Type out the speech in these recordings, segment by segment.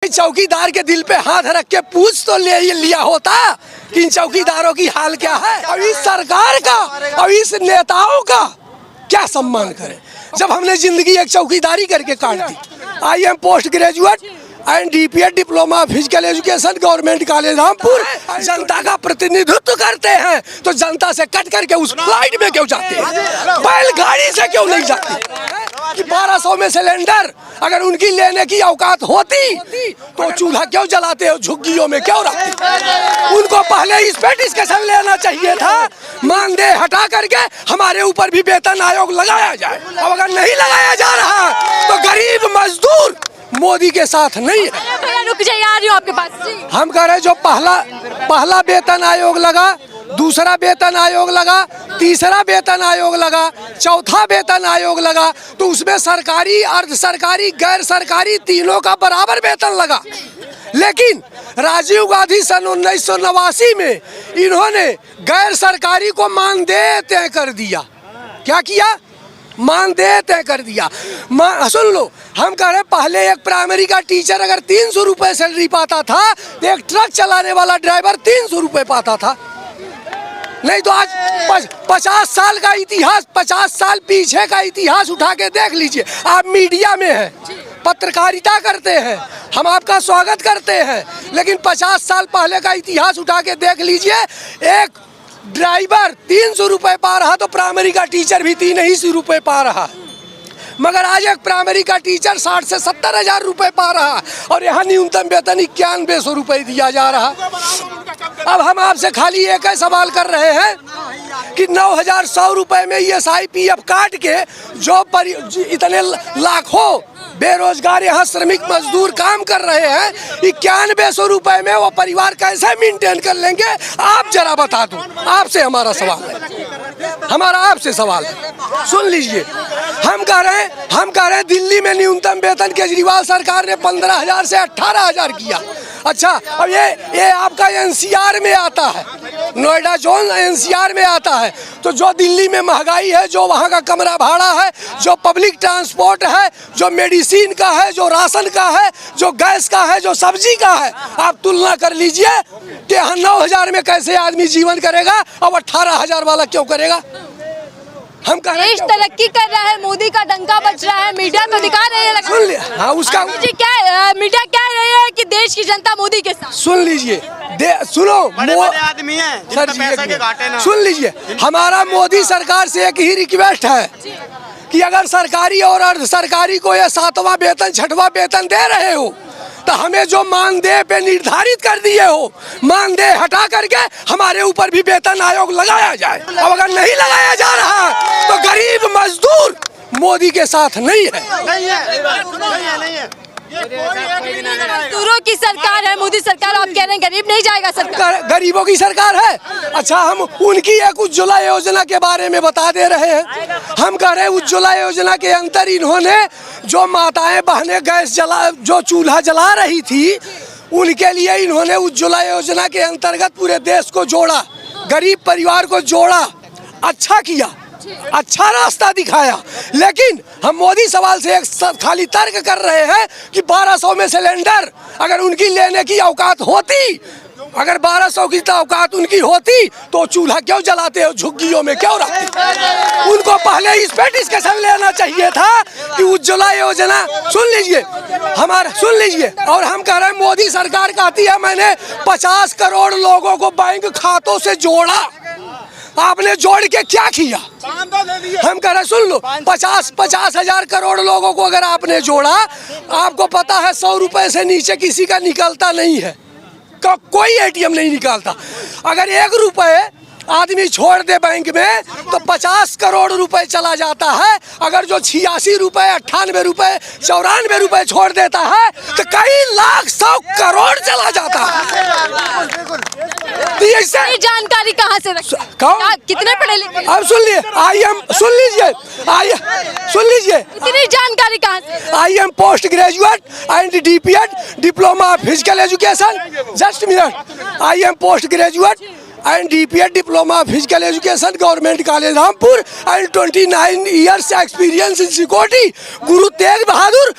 चौकीदार के दिल पे हाथ रख के पूछ तो लिया होता कि इन चौकीदारों की हाल क्या है। और इस सरकार का और इस नेताओं का क्या सम्मान करें जब हमने जिंदगी एक चौकीदारी करके काट दी। I am post graduate and DPEd diploma physical education government college Rampur. जनता का प्रतिनिधित्व करते हैं तो जनता से कट करके उस फ्लाइट में क्यों जाते हैं, बैलगाड़ी से क्यों नहीं जाते कि 1200 में सिलेंडर अगर उनकी लेने की औकात होती तो चूल्हा क्यों जलाते हो, झुग्गियों में क्यों रखते। उनको पहले इस पे डिस्कशन लेना चाहिए था। मानदेय हटा करके हमारे ऊपर भी वेतन आयोग लगाया जाए। अब अगर नहीं लगाया जा रहा तो गरीब मजदूर मोदी के साथ नहीं है। रुक जाइए, आ रही हूँ आपके पास जी। हम कह रहे जो पहला वेतन आयोग लगा, दूसरा वेतन आयोग लगा, तीसरा वेतन आयोग लगा, चौथा वेतन आयोग लगा, तो उसमें सरकारी, अर्ध सरकारी, गैर सरकारी तीनों का बराबर वेतन लगा। लेकिन राजीव गांधी सन 1989 में इन्होंने गैर सरकारी को मानदेय तय कर दिया। क्या किया? मानदेय तय कर दिया। सुन लो, हम कह रहे पहले एक प्राइमरी का टीचर अगर 300 रुपए सैलरी पाता था तो एक ट्रक चलाने वाला ड्राइवर 300 रुपए पाता था। नहीं तो आज 50 साल का इतिहास, 50 साल पीछे का इतिहास उठा के देख लीजिए। आप मीडिया में हैं, पत्रकारिता करते हैं, हम आपका स्वागत करते हैं, लेकिन 50 साल पहले का इतिहास उठा के देख लीजिए। एक ड्राइवर 300 रुपए पा रहा तो प्राइमरी का टीचर भी 300 रुपए पा रहा। मगर आज एक प्राइमरी का टीचर 60 से 70 हजार रुपए पा रहा और यहाँ न्यूनतम वेतन 9100 रुपए दिया जा रहा। अब हम आपसे खाली एक ही सवाल कर रहे हैं कि 9100 रुपए में ESI PF काट के जो इतने लाखों बेरोजगार यहाँ श्रमिक मजदूर काम कर रहे हैं, 9100 रुपए में वो परिवार कैसे मेंटेन कर लेंगे, आप जरा बता दो। आपसे हमारा सवाल है, हमारा आपसे सवाल है। सुन लीजिए, हम कह रहे हैं दिल्ली में न्यूनतम वेतन केजरीवाल सरकार ने 15,000 से 18,000 किया। अच्छा, अब ये आपका NCR में आता है, नोएडा जोन NCR में आता है। तो जो दिल्ली में महंगाई है, जो वहाँ का कमरा भाड़ा है, जो पब्लिक ट्रांसपोर्ट है, जो मेडिसिन का है, जो राशन का है, जो गैस का है, जो सब्जी का है, आप तुलना कर लीजिए कि 9,000 में कैसे आदमी जीवन करेगा और 18,000 वाला क्यों करेगा। हम कह रहे हैं देश तरक्की कर रहा है, मोदी का डंका बज रहा है, मीडिया तो दिखा रही है। सुन लिया, हाँ उसका जी क्या मीडिया कह रही है कि देश की जनता मोदी के साथ। सुन लीजिए, सुनो, बड़े आदमी हैं सर जी, पैसे के घाटे ना। सुन लीजिए, हमारा मोदी सरकार से एक ही रिक्वेस्ट है कि अगर सरकारी और अर्ध सरकारी को ये 7वां वेतन 6वां वेतन दे रहे हो तो हमें जो मानदेय पे निर्धारित कर दिए हो, मानदेय हटा करके हमारे ऊपर भी वेतन आयोग लगाया जाए। अब अगर नहीं लगाया जा रहा तो गरीब मजदूर मोदी के साथ नहीं है। नहीं है। मजदूरों की सरकार है मोदी सरकार, आप कह रहे हैं गरीब नहीं जाएगा सरकार। गरीबों की सरकार है। अच्छा, हम उनकी एक उज्ज्वला योजना के बारे में बता दे रहे हैं। हम कह रहे हैं उज्ज्वला योजना के अंतर इन्होंने जो माताएं बहनें गैस जो चूल्हा जला रही थी, उनके लिए इन्होंने उज्ज्वला योजना के अंतर्गत पूरे देश को जोड़ा, गरीब परिवार को जोड़ा, अच्छा किया, अच्छा रास्ता दिखाया। लेकिन हम मोदी सवाल से एक खाली तर्क कर रहे हैं कि 1200 में सिलेंडर अगर उनकी लेने की औकात होती, अगर 1200 की औकात उनकी होती तो चूल्हा क्यों जलाते हो, झुग्गियों में क्यों रखते। उनको पहले इस पे डिस्कशन लेना चाहिए था कि उज्ज्वला योजना, सुन लीजिए हमारा, सुन लीजिए। और हम कह रहे हैं मोदी सरकार कहती है मैंने 50 करोड़ लोगों को बैंक खातों से जोड़ा। आपने जोड़ के क्या किया? हम कह रहे सुन लो, 50 हजार करोड़ लोगों को अगर आपने जोड़ा, आपको पता है 100 रुपए से नीचे किसी का निकलता नहीं है, कोई ATM नहीं निकालता। अगर 1 रुपए आदमी छोड़ दे बैंक में तो 50 करोड़ रुपए चला जाता है। अगर जो 86 रुपए, 98 रुपए, 94 रुपए छोड़ देता है तो कई लाख 100 करोड़ चला जाता है। ये जानकारी कहाँ से रखी? कितने पढ़े लिखे? अब सुन लिए, सुन लीजिए, इतनी जानकारी कहाँ से? आई am post graduate and DPEd diploma physical education, just minute, I am post graduate and DPEd Diploma of Physical Education, Government College Rampur, and 29 years experience in security. Guru Tegh Bahadur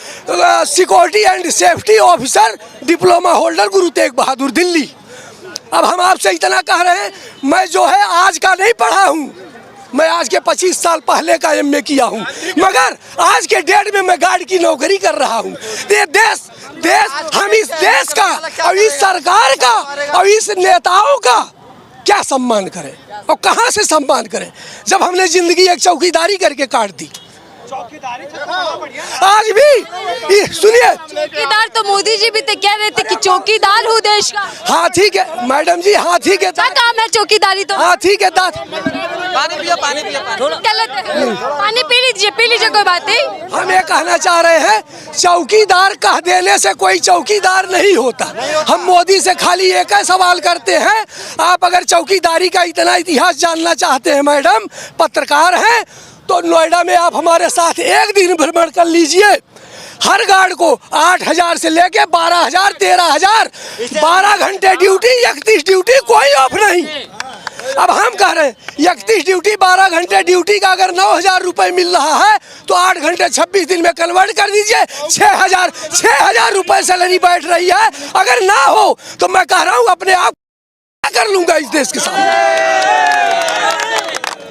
Security and Safety Officer Diploma holder, Guru Tegh Bahadur, Delhi. अब हम आपसे इतना कह रहे हैं, मैं जो है आज का नहीं पढ़ा हूँ, मैं आज के 25 साल पहले का MA किया हूँ, मगर आज के डेट में मैं गार्ड की नौकरी कर रहा हूँ। ये देश हम इस देश का और इस सरकार का और इस नेताओं का क्या सम्मान करें और कहाँ से सम्मान करें, जब हमने जिंदगी एक चौकीदारी करके काट दी। आज भी सुनिए, चौकीदार तो मोदी जी भी तो कह रहे थे कि चौकीदार हूँ देश का। हाथी के मैडम जी, हाथी के क्या काम है चौकीदारी? तो हाथी के दांत। पानी पियो, पानी पियो। गलत है, पानी पी लीजिए कोई बात नहीं। हम ये कहना चाह रहे हैं, चौकीदार कह देने से कोई चौकीदार नहीं होता। हम मोदी से खाली एक ही सवाल करते हैं, आप अगर चौकीदारी का इतना इतिहास जानना चाहते हैं मैडम, पत्रकार हैं, तो नोएडा में आप हमारे साथ एक दिन भ्रमण कर लीजिए। हर गार्ड को 8,000 से लेके 12,000, 13,000, 12 घंटे ड्यूटी, 31 ड्यूटी, कोई ऑफ नहीं। अब हम कह रहे हैं 31 ड्यूटी, 12 घंटे ड्यूटी का अगर 9,000 रुपए मिल रहा है तो 8 घंटे 26 दिन में कन्वर्ट कर दीजिए, 6,000 रुपए सैलरी बैठ रही है। अगर ना हो तो मैं कह रहा हूँ अपने आप कर लूंगा इस देश के सामने,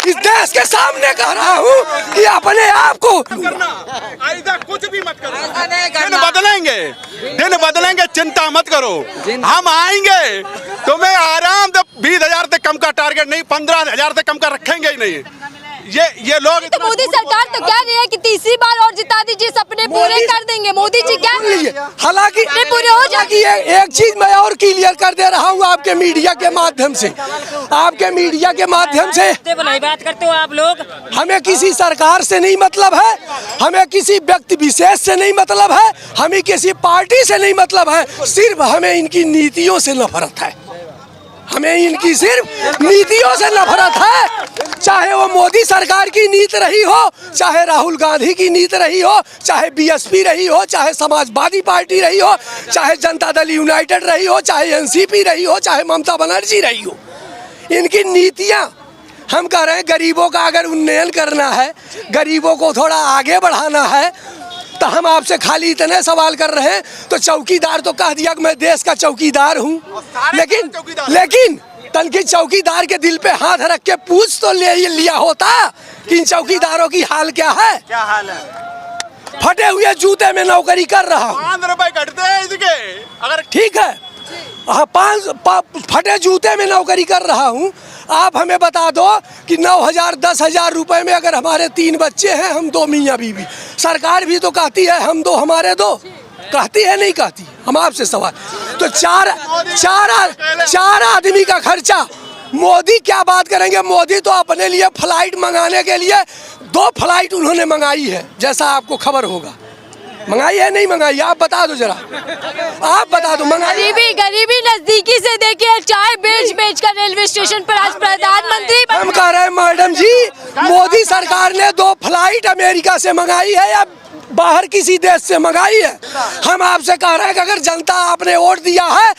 इस देश के सामने कह रहा हूँ कि अपने आप को कुछ भी मत करो, दिन बदलेंगे, चिंता मत करो, हम आएंगे। तुम्हें आराम से 20,000 से कम का टारगेट नहीं, 15,000 से कम का रखेंगे ही नहीं। ये लोग तो मोदी सरकार तो कह रही है कि तीसरी बार और जिता दीजिए, सपने पूरे कर देंगे। मोदी जी क्या, हालांकि पूरे हो जाएंगे। एक चीज मैं और क्लियर कर दे रहा हूँ आपके मीडिया के माध्यम से, आपके मीडिया के माध्यम से बात करते हो आप लोग। हमें किसी सरकार से नहीं मतलब है, हमें किसी व्यक्ति विशेष से नहीं मतलब है, हमें किसी पार्टी से नहीं मतलब है, सिर्फ हमें इनकी नीतियों से नफरत है। हमें इनकी सिर्फ नीतियों से नफरत है, चाहे वो मोदी सरकार की नीति रही हो, चाहे राहुल गांधी की नीति रही हो, चाहे BSP रही हो, चाहे समाजवादी पार्टी रही हो, चाहे जनता दल यूनाइटेड रही हो, चाहे NCP रही हो, चाहे ममता बनर्जी रही हो। इनकी नीतियां, हम कह रहे हैं गरीबों का अगर उन्नयन करना है, गरीबों को थोड़ा आगे बढ़ाना है, तो हम आपसे खाली इतने सवाल कर रहे हैं। तो चौकीदार तो कह दिया कि मैं देश का चौकीदार हूँ, लेकिन तनकी चौकीदार के दिल पे हाथ रख के पूछ तो लिया होता कि इन चौकीदारों की हाल क्या है। क्या हाल है? फटे हुए जूते में नौकरी कर रहा हूँ, 5 रुपए कटते हैं इसके, अगर ठीक है, हाँ, 5 फटे जूते में नौकरी कर रहा हूँ। आप हमें बता दो कि 9,000, 10,000 रुपए में अगर हमारे 3 बच्चे हैं, हम 2 मियाँ बीवी, सरकार भी तो कहती है हम 2 हमारे 2, कहती है नहीं कहती? हम आपसे सवाल, तो चार आदमी का खर्चा मोदी क्या बात करेंगे? मोदी तो अपने लिए फ्लाइट मंगाने के लिए 2 फ्लाइट उन्होंने मंगाई है, जैसा आपको खबर होगा। मंगाई है नहीं मंगाई? आप बता दो जरा, आप बता दो। मंगाई? गरीबी नजदीकी से देखिए, चाय बेच कर रेलवे स्टेशन पर आज प्रधानमंत्री। हम कह रहे हैं मैडम जी, मोदी सरकार ने 2 फ्लाइट अमेरिका से मंगाई है या बाहर किसी देश से मंगाई है? हम आपसे कह रहे हैं कि अगर जनता आपने वोट दिया है,